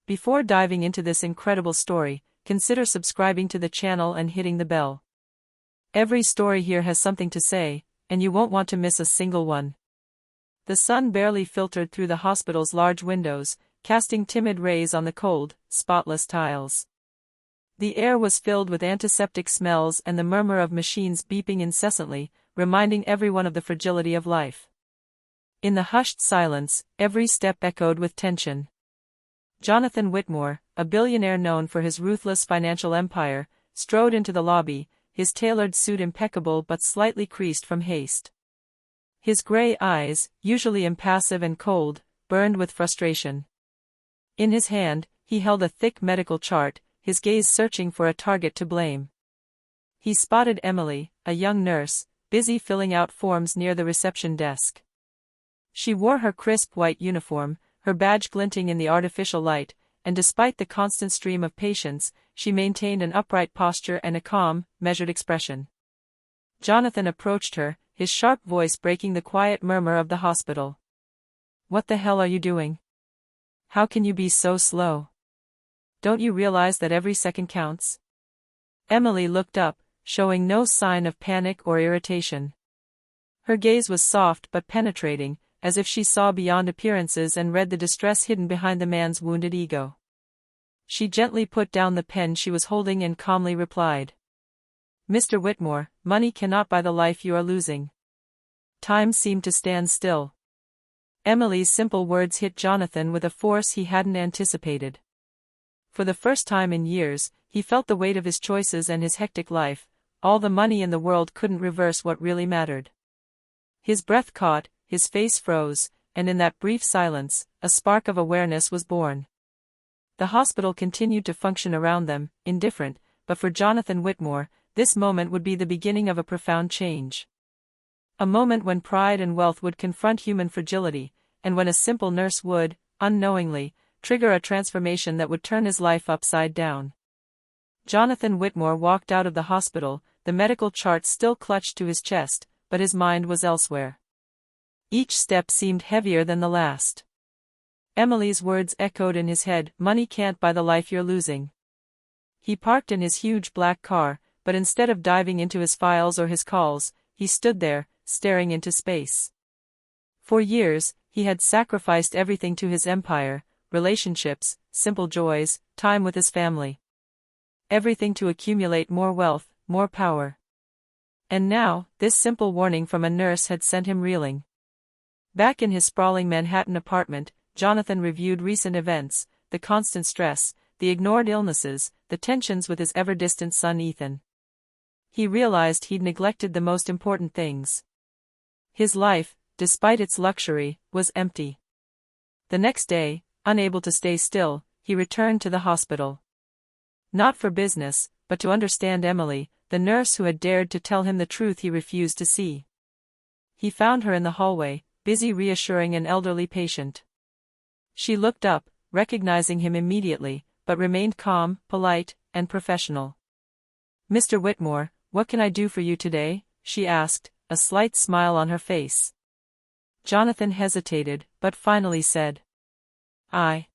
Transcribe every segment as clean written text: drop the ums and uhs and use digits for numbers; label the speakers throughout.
Speaker 1: Before diving into this incredible story, consider subscribing to the channel and hitting the bell. Every story here has something to say, and you won't want to miss a single one. The sun barely filtered through the hospital's large windows, casting timid rays on the cold, spotless tiles. The air was filled with antiseptic smells and the murmur of machines beeping incessantly, reminding everyone of the fragility of life. In the hushed silence, every step echoed with tension. Jonathan Whitmore, a billionaire known for his ruthless financial empire, strode into the lobby, his tailored suit impeccable but slightly creased from haste. His gray eyes, usually impassive and cold, burned with frustration. In his hand, he held a thick medical chart, his gaze searching for a target to blame. He spotted Emily, a young nurse, busy filling out forms near the reception desk. She wore her crisp white uniform, her badge glinting in the artificial light, and despite the constant stream of patients, she maintained an upright posture and a calm, measured expression. Jonathan approached her, his sharp voice breaking the quiet murmur of the hospital. "What the hell are you doing? How can you be so slow? Don't you realize that every second counts?" Emily looked up, showing no sign of panic or irritation. Her gaze was soft but penetrating, as if she saw beyond appearances and read the distress hidden behind the man's wounded ego. She gently put down the pen she was holding and calmly replied. "Mr. Whitmore, money cannot buy the life you are losing." Time seemed to stand still. Emily's simple words hit Jonathan with a force he hadn't anticipated. For the first time in years, he felt the weight of his choices and his hectic life. All the money in the world couldn't reverse what really mattered. His breath caught, his face froze, and in that brief silence, a spark of awareness was born. The hospital continued to function around them, indifferent, but for Jonathan Whitmore, this moment would be the beginning of a profound change. A moment when pride and wealth would confront human fragility, and when a simple nurse would, unknowingly, trigger a transformation that would turn his life upside down. Jonathan Whitmore walked out of the hospital, the medical chart still clutched to his chest, but his mind was elsewhere. Each step seemed heavier than the last. Emily's words echoed in his head, "Money can't buy the life you're losing." He parked in his huge black car, but instead of diving into his files or his calls, he stood there, staring into space. For years, he had sacrificed everything to his empire, relationships, simple joys, time with his family. Everything to accumulate more wealth, more power. And now, this simple warning from a nurse had sent him reeling. Back in his sprawling Manhattan apartment, Jonathan reviewed recent events, the constant stress, the ignored illnesses, the tensions with his ever-distant son Ethan. He realized he'd neglected the most important things. His life, despite its luxury, was empty. The next day, unable to stay still, he returned to the hospital. Not for business, but to understand Emily, the nurse who had dared to tell him the truth he refused to see. He found her in the hallway, busy reassuring an elderly patient. She looked up, recognizing him immediately, but remained calm, polite, and professional. "Mr. Whitmore, what can I do for you today?" she asked, a slight smile on her face. Jonathan hesitated, but finally said, I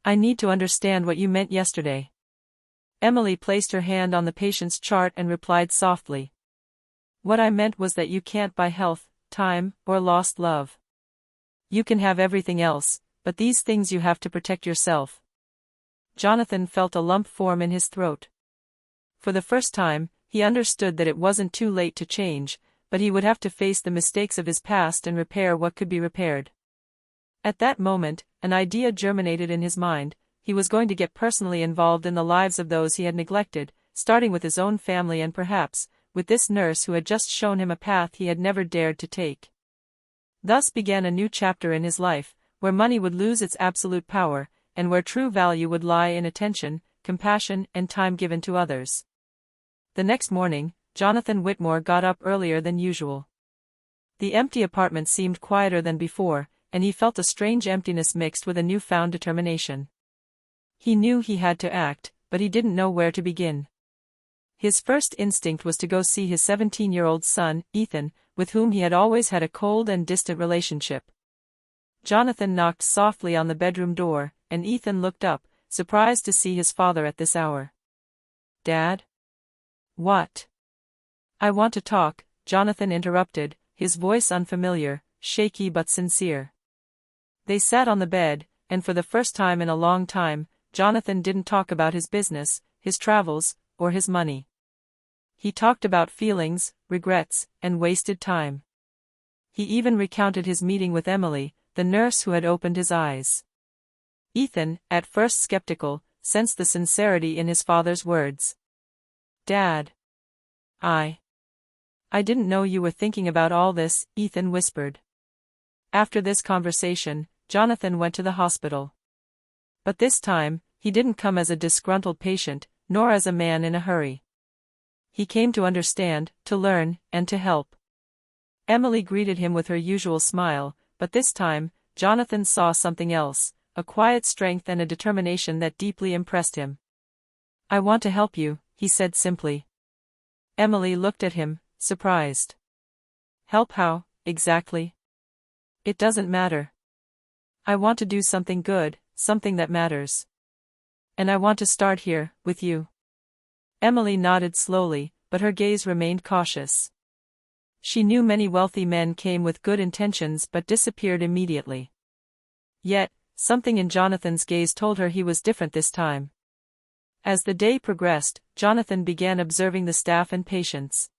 Speaker 1: need to understand what you meant yesterday." Emily placed her hand on the patient's chart and replied softly. "What I meant was that you can't buy health, time, or lost love. You can have everything else, but these things you have to protect yourself." Jonathan felt a lump form in his throat. For the first time, he understood that it wasn't too late to change, but he would have to face the mistakes of his past and repair what could be repaired. At that moment, an idea germinated in his mind. He was going to get personally involved in the lives of those he had neglected, starting with his own family and perhaps, with this nurse who had just shown him a path he had never dared to take. Thus began a new chapter in his life, where money would lose its absolute power, and where true value would lie in attention, compassion, and time given to others. The next morning, Jonathan Whitmore got up earlier than usual. The empty apartment seemed quieter than before, and he felt a strange emptiness mixed with a newfound determination. He knew he had to act, but he didn't know where to begin. His first instinct was to go see his 17-year-old son, Ethan, with whom he had always had a cold and distant relationship. Jonathan knocked softly on the bedroom door, and Ethan looked up, surprised to see his father at this hour. "Dad?" "What?" "I want to talk," Jonathan interrupted, his voice unfamiliar, shaky but sincere. They sat on the bed, and for the first time in a long time, Jonathan didn't talk about his business, his travels, or his money. He talked about feelings, regrets, and wasted time. He even recounted his meeting with Emily, the nurse who had opened his eyes. Ethan, at first skeptical, sensed the sincerity in his father's words. "Dad. I didn't know you were thinking about all this," Ethan whispered. After this conversation, Jonathan went to the hospital. But this time, he didn't come as a disgruntled patient, nor as a man in a hurry. He came to understand, to learn, and to help. Emily greeted him with her usual smile, but this time, Jonathan saw something else, a quiet strength and a determination that deeply impressed him. "I want to help you," he said simply. Emily looked at him, surprised. "Help how, exactly?" "It doesn't matter. I want to do something good, something that matters. And I want to start here, with you." Emily nodded slowly, but her gaze remained cautious. She knew many wealthy men came with good intentions but disappeared immediately. Yet, something in Jonathan's gaze told her he was different this time. As the day progressed, Jonathan began observing the staff and patients.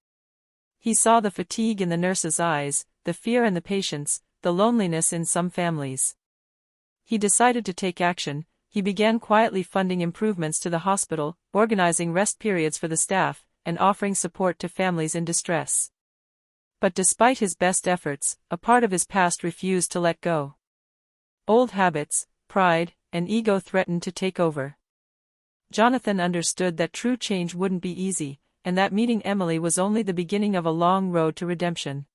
Speaker 1: He saw the fatigue in the nurses' eyes, the fear in the patients, the loneliness in some families. He decided to take action. He began quietly funding improvements to the hospital, organizing rest periods for the staff, and offering support to families in distress. But despite his best efforts, a part of his past refused to let go. Old habits, pride, and ego threatened to take over. Jonathan understood that true change wouldn't be easy, and that meeting Emily was only the beginning of a long road to redemption.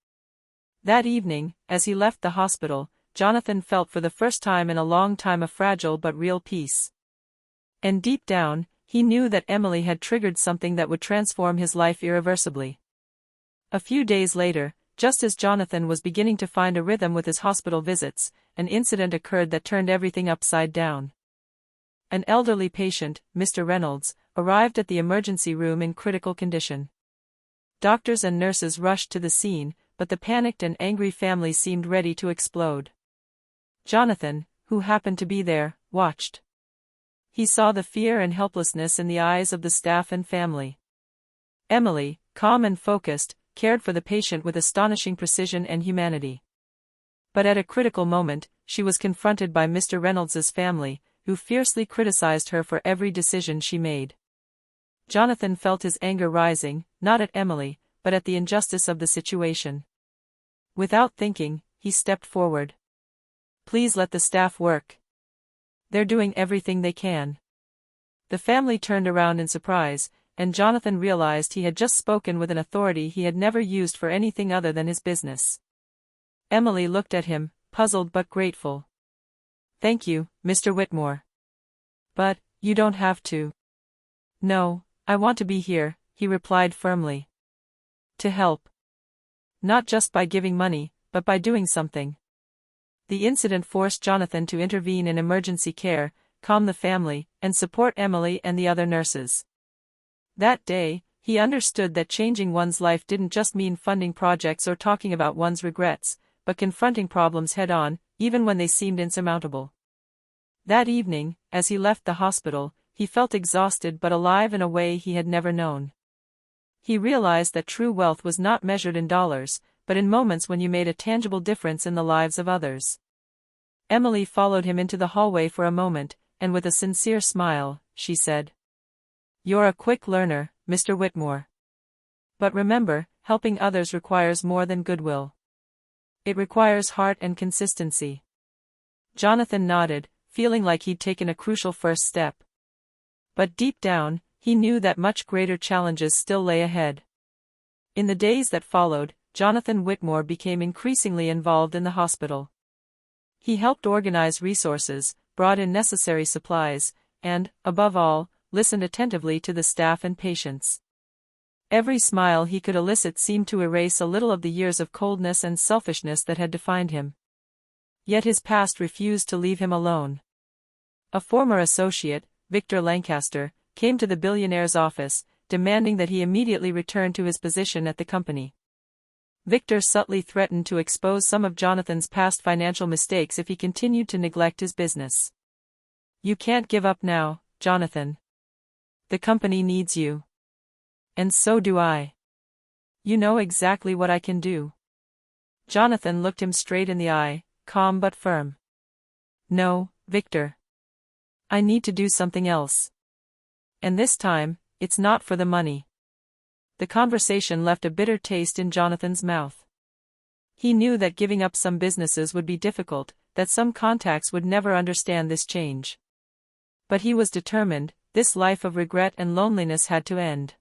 Speaker 1: That evening, as he left the hospital, Jonathan felt for the first time in a long time a fragile but real peace. And deep down, he knew that Emily had triggered something that would transform his life irreversibly. A few days later, just as Jonathan was beginning to find a rhythm with his hospital visits, an incident occurred that turned everything upside down. An elderly patient, Mr. Reynolds, arrived at the emergency room in critical condition. Doctors and nurses rushed to the scene, but the panicked and angry family seemed ready to explode. Jonathan, who happened to be there, watched. He saw the fear and helplessness in the eyes of the staff and family. Emily, calm and focused, cared for the patient with astonishing precision and humanity. But at a critical moment, she was confronted by Mr. Reynolds's family, who fiercely criticized her for every decision she made. Jonathan felt his anger rising, not at Emily, but at the injustice of the situation. Without thinking, he stepped forward. "Please let the staff work. They're doing everything they can." The family turned around in surprise, and Jonathan realized he had just spoken with an authority he had never used for anything other than his business. Emily looked at him, puzzled but grateful. "Thank you, Mr. Whitmore. But, you don't have to." "No, I want to be here," he replied firmly. "To help. Not just by giving money, but by doing something." The incident forced Jonathan to intervene in emergency care, calm the family, and support Emily and the other nurses. That day, he understood that changing one's life didn't just mean funding projects or talking about one's regrets, but confronting problems head-on, even when they seemed insurmountable. That evening, as he left the hospital, he felt exhausted but alive in a way he had never known. He realized that true wealth was not measured in dollars, but in moments when you made a tangible difference in the lives of others. Emily followed him into the hallway for a moment, and with a sincere smile, she said, "You're a quick learner, Mr. Whitmore. But remember, helping others requires more than goodwill. It requires heart and consistency." Jonathan nodded, feeling like he'd taken a crucial first step. But deep down, he knew that much greater challenges still lay ahead. In the days that followed, Jonathan Whitmore became increasingly involved in the hospital. He helped organize resources, brought in necessary supplies, and, above all, listened attentively to the staff and patients. Every smile he could elicit seemed to erase a little of the years of coldness and selfishness that had defined him. Yet his past refused to leave him alone. A former associate, Victor Lancaster, came to the billionaire's office, demanding that he immediately return to his position at the company. Victor subtly threatened to expose some of Jonathan's past financial mistakes if he continued to neglect his business. "You can't give up now, Jonathan. The company needs you. And so do I. You know exactly what I can do." Jonathan looked him straight in the eye, calm but firm. "No, Victor. I need to do something else. And this time, it's not for the money." The conversation left a bitter taste in Jonathan's mouth. He knew that giving up some businesses would be difficult, that some contacts would never understand this change. But he was determined, this life of regret and loneliness had to end.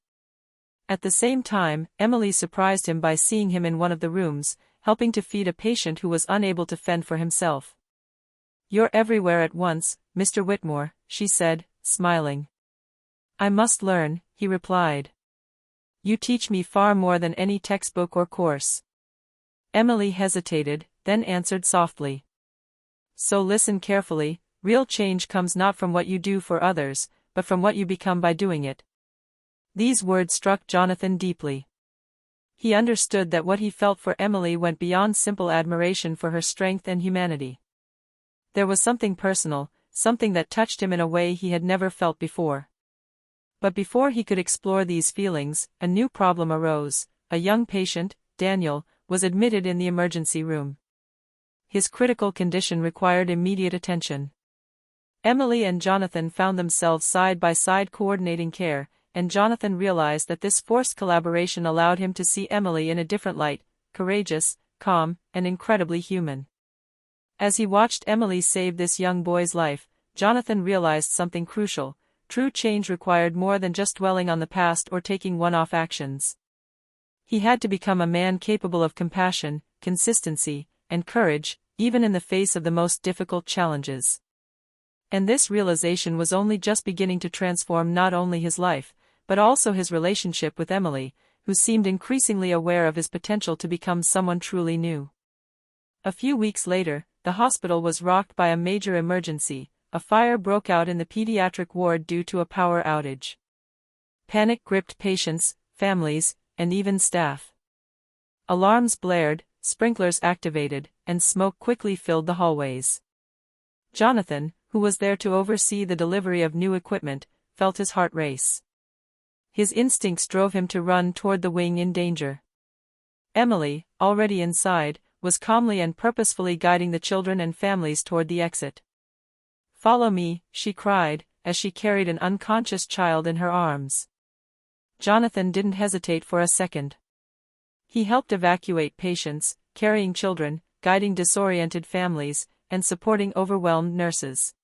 Speaker 1: At the same time, Emily surprised him by seeing him in one of the rooms, helping to feed a patient who was unable to fend for himself. "You're everywhere at once, Mr. Whitmore," she said, smiling. "I must learn," he replied. "You teach me far more than any textbook or course." Emily hesitated, then answered softly. "So listen carefully, real change comes not from what you do for others, but from what you become by doing it." These words struck Jonathan deeply. He understood that what he felt for Emily went beyond simple admiration for her strength and humanity. There was something personal, something that touched him in a way he had never felt before. But before he could explore these feelings, a new problem arose. A young patient, Daniel, was admitted in the emergency room. His critical condition required immediate attention. Emily and Jonathan found themselves side by side coordinating care, and Jonathan realized that this forced collaboration allowed him to see Emily in a different light, courageous, calm, and incredibly human. As he watched Emily save this young boy's life, Jonathan realized something crucial. True change required more than just dwelling on the past or taking one-off actions. He had to become a man capable of compassion, consistency, and courage, even in the face of the most difficult challenges. And this realization was only just beginning to transform not only his life, but also his relationship with Emily, who seemed increasingly aware of his potential to become someone truly new. A few weeks later, the hospital was rocked by a major emergency. A fire broke out in the pediatric ward due to a power outage. Panic gripped patients, families, and even staff. Alarms blared, sprinklers activated, and smoke quickly filled the hallways. Jonathan, who was there to oversee the delivery of new equipment, felt his heart race. His instincts drove him to run toward the wing in danger. Emily, already inside, was calmly and purposefully guiding the children and families toward the exit. "Follow me," she cried, as she carried an unconscious child in her arms. Jonathan didn't hesitate for a second. He helped evacuate patients, carrying children, guiding disoriented families, and supporting overwhelmed nurses.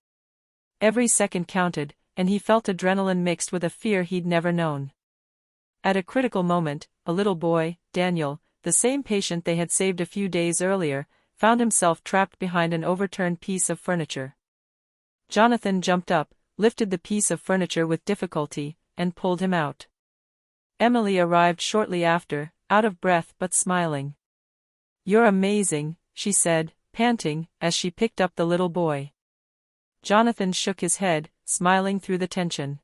Speaker 1: Every second counted, and he felt adrenaline mixed with a fear he'd never known. At a critical moment, a little boy, Daniel, the same patient they had saved a few days earlier, found himself trapped behind an overturned piece of furniture. Jonathan jumped up, lifted the piece of furniture with difficulty, and pulled him out. Emily arrived shortly after, out of breath but smiling. "You're amazing," she said, panting, as she picked up the little boy. Jonathan shook his head, smiling through the tension.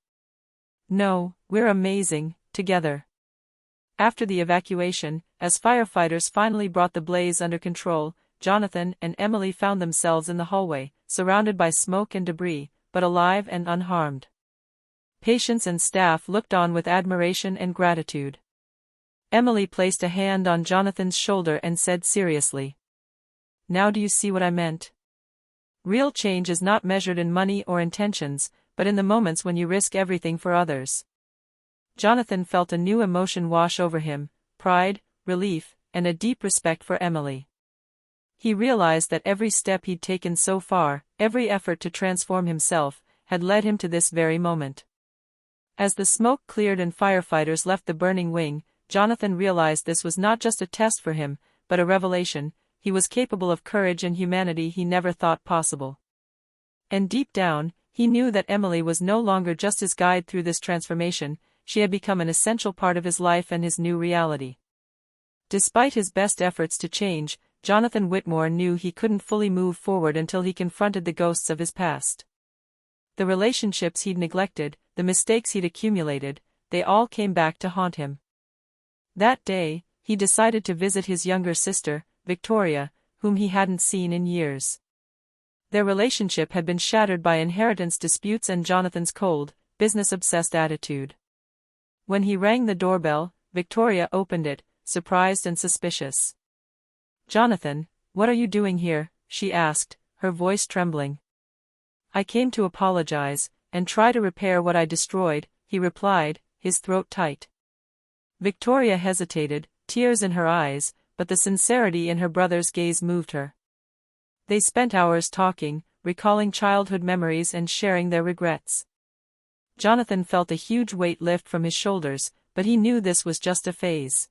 Speaker 1: "No, we're amazing, together." After the evacuation, as firefighters finally brought the blaze under control, Jonathan and Emily found themselves in the hallway, surrounded by smoke and debris, but alive and unharmed. Patients and staff looked on with admiration and gratitude. Emily placed a hand on Jonathan's shoulder and said seriously, "Now do you see what I meant? Real change is not measured in money or intentions, but in the moments when you risk everything for others." Jonathan felt a new emotion wash over him, pride, relief, and a deep respect for Emily. He realized that every step he'd taken so far, every effort to transform himself, had led him to this very moment. As the smoke cleared and firefighters left the burning wing, Jonathan realized this was not just a test for him, but a revelation. He was capable of courage and humanity he never thought possible. And deep down, he knew that Emily was no longer just his guide through this transformation, she had become an essential part of his life and his new reality. Despite his best efforts to change, Jonathan Whitmore knew he couldn't fully move forward until he confronted the ghosts of his past. The relationships he'd neglected, the mistakes he'd accumulated, they all came back to haunt him. That day, he decided to visit his younger sister, Victoria, whom he hadn't seen in years. Their relationship had been shattered by inheritance disputes and Jonathan's cold, business-obsessed attitude. When he rang the doorbell, Victoria opened it, surprised and suspicious. "Jonathan, what are you doing here?" she asked, her voice trembling. "I came to apologize, and try to repair what I destroyed," he replied, his throat tight. Victoria hesitated, tears in her eyes, but the sincerity in her brother's gaze moved her. They spent hours talking, recalling childhood memories and sharing their regrets. Jonathan felt a huge weight lift from his shoulders, but he knew this was just a phase.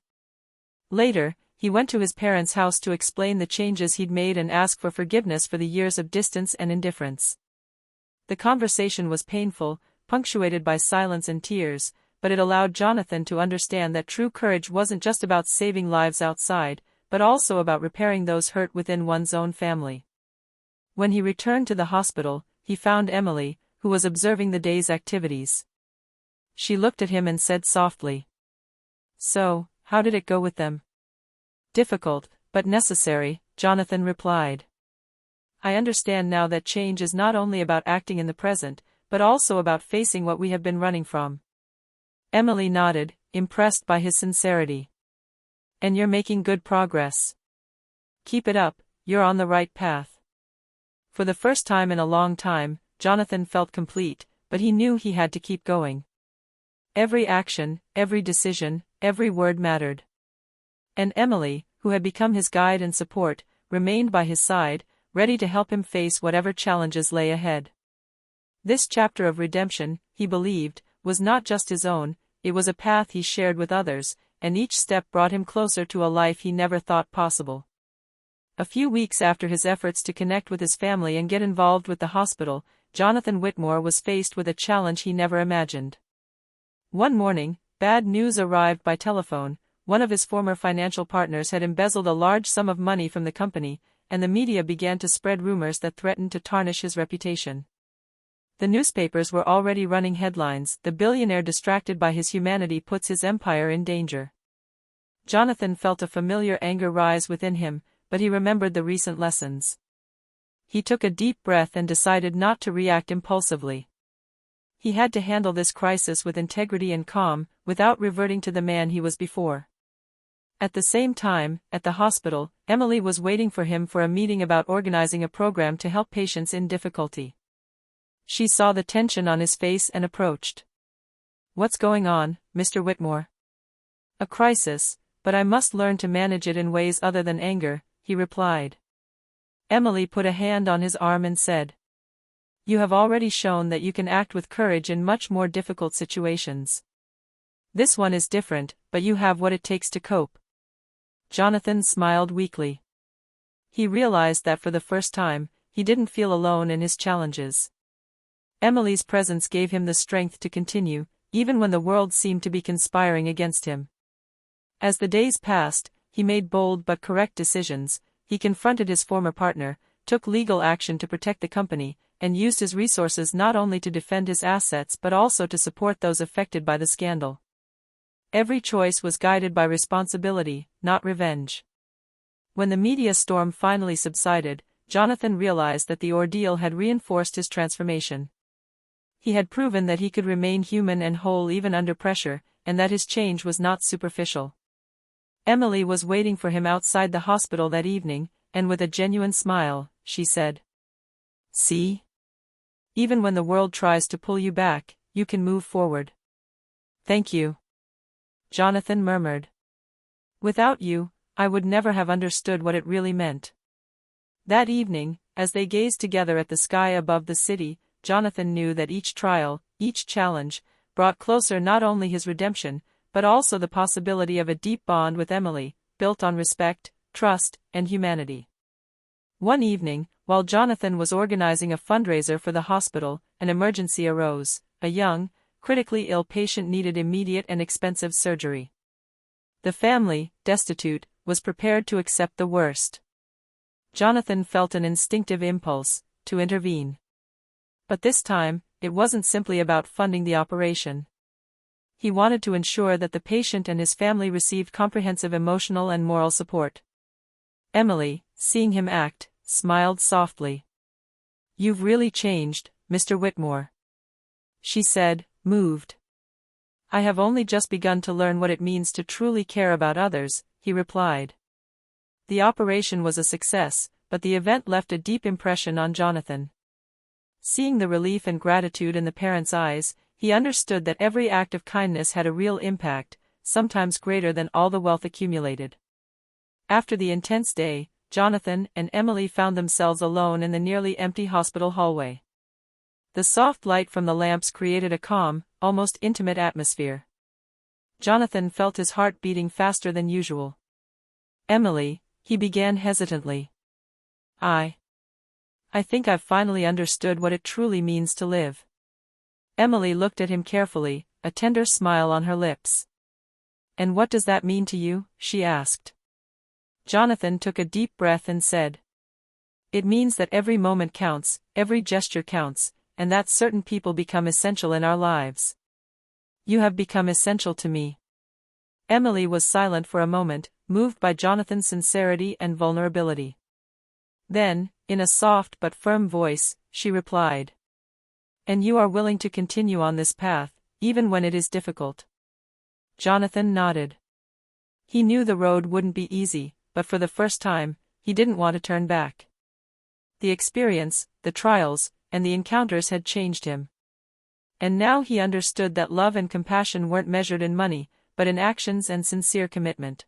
Speaker 1: Later, he went to his parents' house to explain the changes he'd made and ask for forgiveness for the years of distance and indifference. The conversation was painful, punctuated by silence and tears, but it allowed Jonathan to understand that true courage wasn't just about saving lives outside, but also about repairing those hurt within one's own family. When he returned to the hospital, he found Emily, who was observing the day's activities. She looked at him and said softly, "So, how did it go with them?" "Difficult, but necessary," Jonathan replied. "I understand now that change is not only about acting in the present, but also about facing what we have been running from." Emily nodded, impressed by his sincerity. "And you're making good progress. Keep it up, you're on the right path." For the first time in a long time, Jonathan felt complete, but he knew he had to keep going. Every action, every decision, every word mattered. And Emily, who had become his guide and support, remained by his side, ready to help him face whatever challenges lay ahead. This chapter of redemption, he believed, was not just his own, it was a path he shared with others, and each step brought him closer to a life he never thought possible. A few weeks after his efforts to connect with his family and get involved with the hospital, Jonathan Whitmore was faced with a challenge he never imagined. One morning, bad news arrived by telephone. One of his former financial partners had embezzled a large sum of money from the company, and the media began to spread rumors that threatened to tarnish his reputation. The newspapers were already running headlines, "The billionaire distracted by his humanity puts his empire in danger." Jonathan felt a familiar anger rise within him, but he remembered the recent lessons. He took a deep breath and decided not to react impulsively. He had to handle this crisis with integrity and calm, without reverting to the man he was before. At the same time, at the hospital, Emily was waiting for him for a meeting about organizing a program to help patients in difficulty. She saw the tension on his face and approached. "What's going on, Mr. Whitmore?" "A crisis, but I must learn to manage it in ways other than anger," he replied. Emily put a hand on his arm and said, "You have already shown that you can act with courage in much more difficult situations. This one is different, but you have what it takes to cope." Jonathan smiled weakly. He realized that for the first time, he didn't feel alone in his challenges. Emily's presence gave him the strength to continue, even when the world seemed to be conspiring against him. As the days passed, he made bold but correct decisions. He confronted his former partner, took legal action to protect the company, and used his resources not only to defend his assets but also to support those affected by the scandal. Every choice was guided by responsibility, not revenge. When the media storm finally subsided, Jonathan realized that the ordeal had reinforced his transformation. He had proven that he could remain human and whole even under pressure, and that his change was not superficial. Emily was waiting for him outside the hospital that evening, and with a genuine smile, she said, "See? Even when the world tries to pull you back, you can move forward." "Thank you," Jonathan murmured. "Without you, I would never have understood what it really meant." That evening, as they gazed together at the sky above the city, Jonathan knew that each trial, each challenge, brought closer not only his redemption, but also the possibility of a deep bond with Emily, built on respect, trust, and humanity. One evening, while Jonathan was organizing a fundraiser for the hospital, an emergency arose. A young, critically ill patient needed immediate and expensive surgery. The family, destitute, was prepared to accept the worst. Jonathan felt an instinctive impulse to intervene. But this time, it wasn't simply about funding the operation. He wanted to ensure that the patient and his family received comprehensive emotional and moral support. Emily, seeing him act, smiled softly. "You've really changed, Mr. Whitmore," she said, moved. "I have only just begun to learn what it means to truly care about others," he replied. The operation was a success, but the event left a deep impression on Jonathan. Seeing the relief and gratitude in the parents' eyes, he understood that every act of kindness had a real impact, sometimes greater than all the wealth accumulated. After the intense day, Jonathan and Emily found themselves alone in the nearly empty hospital hallway. The soft light from the lamps created a calm, almost intimate atmosphere. Jonathan felt his heart beating faster than usual. "Emily," he began hesitantly. I think I've finally understood what it truly means to live." Emily looked at him carefully, a tender smile on her lips. "And what does that mean to you?" she asked. Jonathan took a deep breath and said, "It means that every moment counts, every gesture counts, and that certain people become essential in our lives. You have become essential to me." Emily was silent for a moment, moved by Jonathan's sincerity and vulnerability. Then, in a soft but firm voice, she replied, "And you are willing to continue on this path, even when it is difficult?" Jonathan nodded. He knew the road wouldn't be easy, but for the first time, he didn't want to turn back. The experience, the trials, and the encounters had changed him. And now he understood that love and compassion weren't measured in money, but in actions and sincere commitment.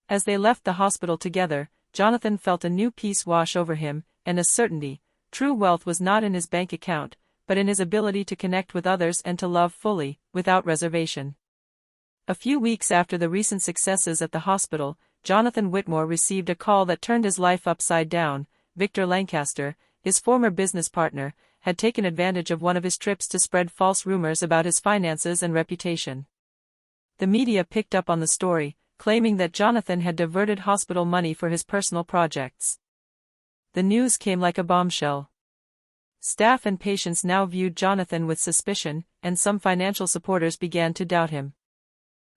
Speaker 1: As they left the hospital together, Jonathan felt a new peace wash over him, and a certainty: true wealth was not in his bank account, but in his ability to connect with others and to love fully, without reservation. A few weeks after the recent successes at the hospital, Jonathan Whitmore received a call that turned his life upside down. Victor Lancaster, his former business partner, had taken advantage of one of his trips to spread false rumors about his finances and reputation. The media picked up on the story, claiming that Jonathan had diverted hospital money for his personal projects. The news came like a bombshell. Staff and patients now viewed Jonathan with suspicion, and some financial supporters began to doubt him.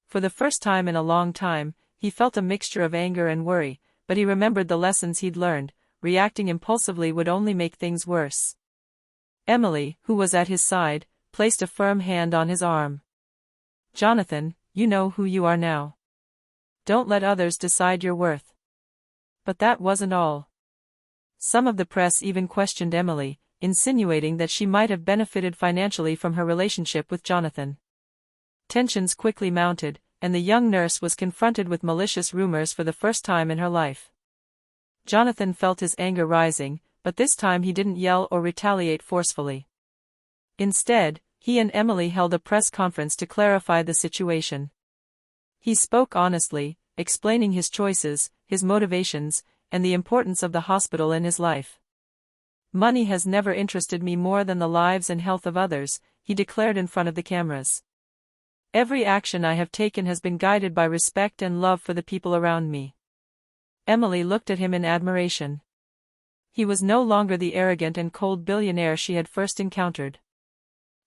Speaker 1: For the first time in a long time, he felt a mixture of anger and worry, but he remembered the lessons he'd learned: reacting impulsively would only make things worse. Emily, who was at his side, placed a firm hand on his arm. "Jonathan, you know who you are now. Don't let others decide your worth." But that wasn't all. Some of the press even questioned Emily, insinuating that she might have benefited financially from her relationship with Jonathan. Tensions quickly mounted, and the young nurse was confronted with malicious rumors for the first time in her life. Jonathan felt his anger rising, but this time he didn't yell or retaliate forcefully. Instead, he and Emily held a press conference to clarify the situation. He spoke honestly, explaining his choices, his motivations, and the importance of the hospital in his life. "Money has never interested me more than the lives and health of others," he declared in front of the cameras. "Every action I have taken has been guided by respect and love for the people around me." Emily looked at him in admiration. He was no longer the arrogant and cold billionaire she had first encountered.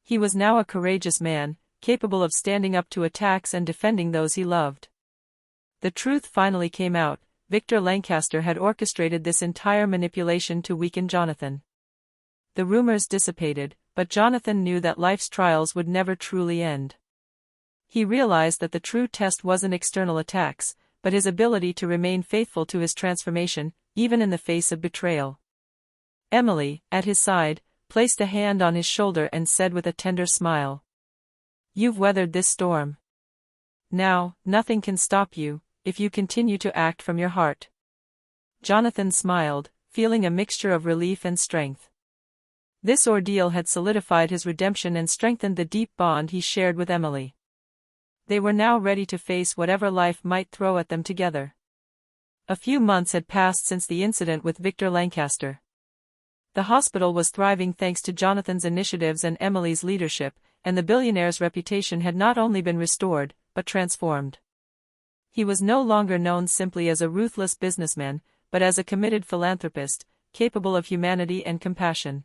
Speaker 1: He was now a courageous man, capable of standing up to attacks and defending those he loved. The truth finally came out: Victor Lancaster had orchestrated this entire manipulation to weaken Jonathan. The rumors dissipated, but Jonathan knew that life's trials would never truly end. He realized that the true test wasn't external attacks, but his ability to remain faithful to his transformation, even in the face of betrayal. Emily, at his side, placed a hand on his shoulder and said with a tender smile, "You've weathered this storm. Now, nothing can stop you, if you continue to act from your heart." Jonathan smiled, feeling a mixture of relief and strength. This ordeal had solidified his redemption and strengthened the deep bond he shared with Emily. They were now ready to face whatever life might throw at them together. A few months had passed since the incident with Victor Lancaster. The hospital was thriving thanks to Jonathan's initiatives and Emily's leadership, and the billionaire's reputation had not only been restored, but transformed. He was no longer known simply as a ruthless businessman, but as a committed philanthropist, capable of humanity and compassion.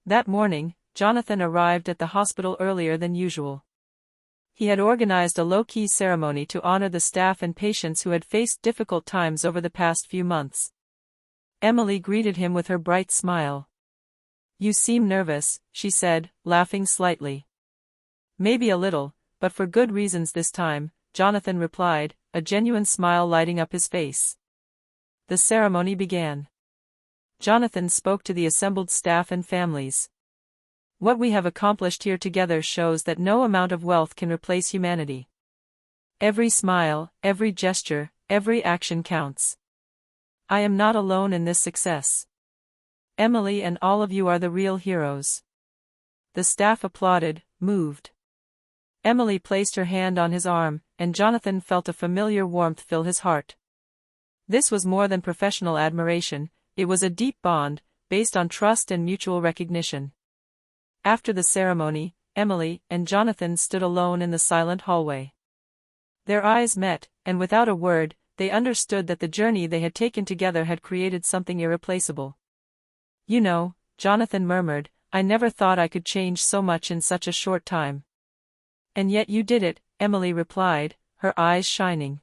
Speaker 1: That morning, Jonathan arrived at the hospital earlier than usual. He had organized a low-key ceremony to honor the staff and patients who had faced difficult times over the past few months. Emily greeted him with her bright smile. "You seem nervous," she said, laughing slightly. "Maybe a little, but for good reasons this time," Jonathan replied, a genuine smile lighting up his face. The ceremony began. Jonathan spoke to the assembled staff and families. "What we have accomplished here together shows that no amount of wealth can replace humanity. Every smile, every gesture, every action counts. I am not alone in this success. Emily and all of you are the real heroes." The staff applauded, moved. Emily placed her hand on his arm, and Jonathan felt a familiar warmth fill his heart. This was more than professional admiration, it was a deep bond, based on trust and mutual recognition. After the ceremony, Emily and Jonathan stood alone in the silent hallway. Their eyes met, and without a word, they understood that the journey they had taken together had created something irreplaceable. "You know," Jonathan murmured, "I never thought I could change so much in such a short time." "And yet you did it," Emily replied, her eyes shining.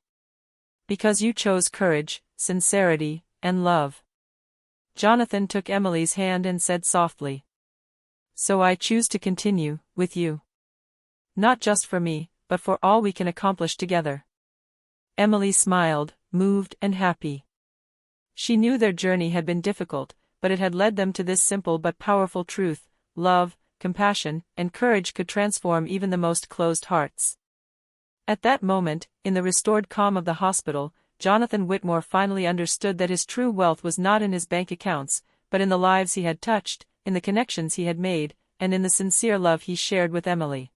Speaker 1: "Because you chose courage, sincerity, and love." Jonathan took Emily's hand and said softly, "So I choose to continue, with you. Not just for me, but for all we can accomplish together." Emily smiled, moved and happy. She knew their journey had been difficult, but it had led them to this simple but powerful truth: love, compassion, and courage could transform even the most closed hearts. At that moment, in the restored calm of the hospital, Jonathan Whitmore finally understood that his true wealth was not in his bank accounts, but in the lives he had touched, in the connections he had made, and in the sincere love he shared with Emily.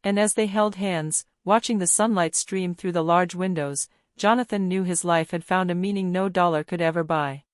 Speaker 1: And as they held hands, watching the sunlight stream through the large windows, Jonathan knew his life had found a meaning no dollar could ever buy.